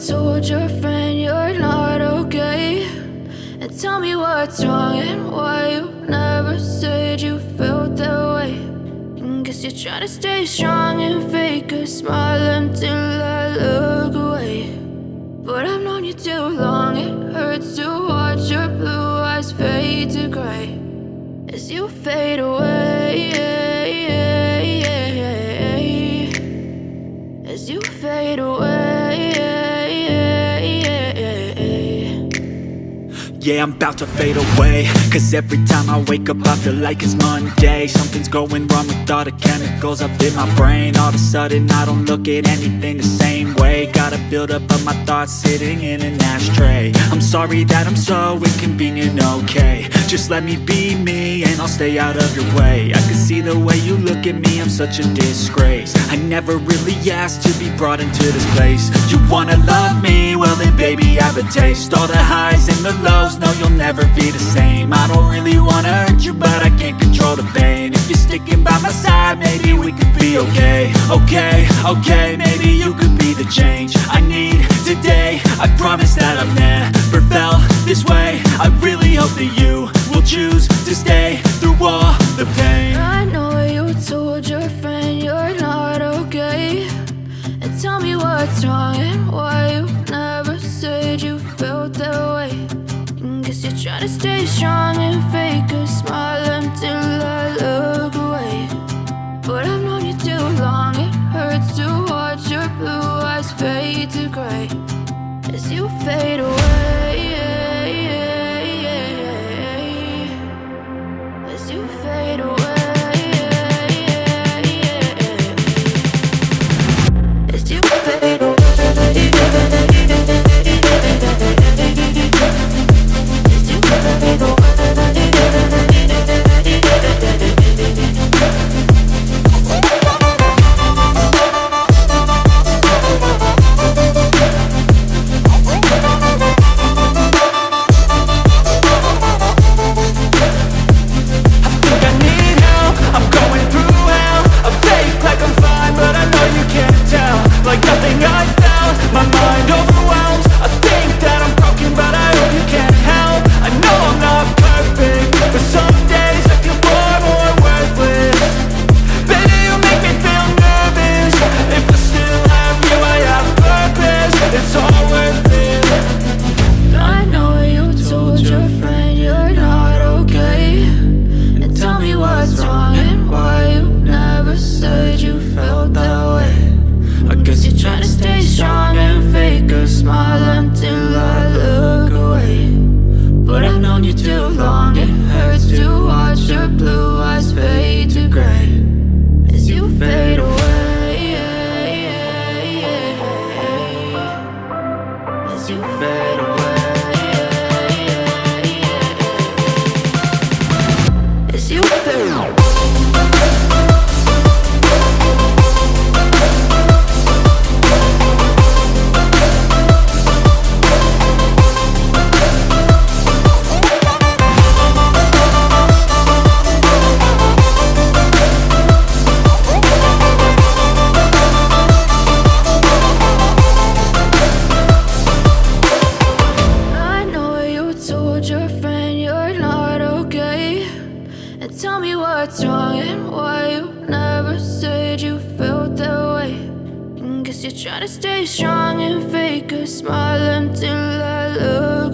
told your friend you're not okay, and tell me what's wrong and why you never said you felt that way. And guess you're trying to stay strong and fake a smile until I look away. But I've known you too long, it hurts to watch your blue eyes fade to gray as you fade away, as you fade away. Yeah, I'm about to fade away, cause every time I wake up I feel like it's Monday. Something's going wrong with all the chemicals up in my brain. All of a sudden I don't look at anything the same way. Gotta build up of my thoughts sitting in an ashtray. I'm sorry that I'm so inconvenient, okay. Just let me be me and I'll stay out of your way. I can see the way you look at me, I'm such a disgrace. I never really asked to be brought into this place. You wanna love me? Well then baby I have a taste. All the highs and the lows, no you'll never be the same. I don't really wanna hurt you but I can't control the pain. If you're sticking by my side maybe we could be okay. Okay, maybe you could be the change I need today. I promise that I've never felt this way. I really hope that you will choose to stay through all the pain. I know you told your friend you're not okay, and tell me what's wrong and why you never said you felt that way. And guess you're trying to stay strong and fake a smile until I look away. But I've known you too long, it hurts to watch your blue eyes fade to gray as you fade away, as you fade away, as you fade away. Like nothing I felt, my mind overwhelmed. I think that I'm broken but I hope you can't help. I know I'm not perfect, but some days I feel far more worthless. Baby, you make me feel nervous. If I still have you, I have purpose. It's all worth it. I know you told your friend you're not okay, and tell me what's wrong and why you never said you felt that way. I guess you're trying to stay strong and fake a smile until I look away. But I've known you too long, it hurts to watch your blue eyes fade to gray as you fade away, as you fade away, as you fade away. Tell me what's wrong and why you never said you felt that way. And guess you're trying to stay strong and fake a smile until I look